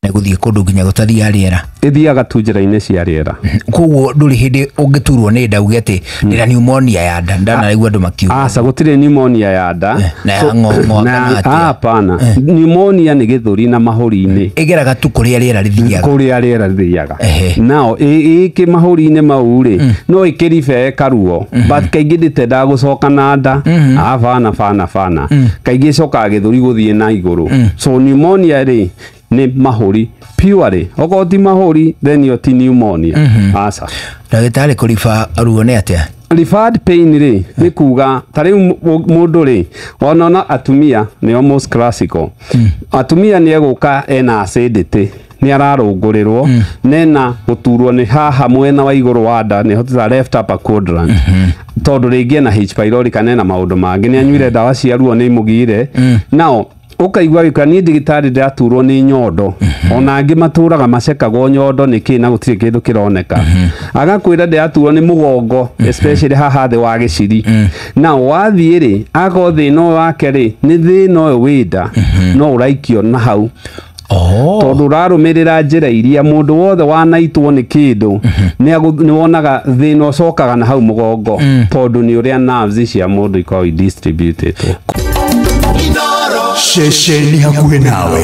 na guthie kundu nginya gutathia riera ithiaga tu njira-ini cia riera koguo nduri hindi ungiturwo ni nda uge ati ndina pneumonia ya nda ndanaigua andu makiuga aca gutire pneumonia ya nda na ya ng'ong'o kana atia hapana pneumonia ni githuri na mahuri-ini igeraga tu kuria riera rithiaga nao iki mahuri-ini mau ri no ikiribe karuo but kaingi nditenda gucoka na nda fana kaingi coka githuri guthie na iguru so pneumonia ri ni mahuri purely okoti mahuri then you pneumonia aca ndagitari kurifa ruo ne atia referred pain ri ni kuga tari mundu ri wonona atumia ni almost classical atumia ni eguka ena acidity ni ararungurirwo nena guturwo ni haha mwena wa iguru wa nda ni hotza left upper quadrant tondu ringi na H pylori kana na maundu mangi ni anyuire dawa cia ruo ni mugire nao ukaigwa gikani ndigitari ndaturwo ni nyondo ona angi maturaga macekagwo nyondo niki na gutire kindu kironeka agakwira ndaturwo ni mugongo especially haha the wa giciri na wathie ri ago thino wake ri ni thino yo wida no uraikio na hau tondu rarumirira njira iria mundu wothe wanaitwo ni kindu ni wonaga thino cokaga na hau mugongo tondu ni uria nerves cia mundu iko distributed Sheshe ni hakuhe nawe.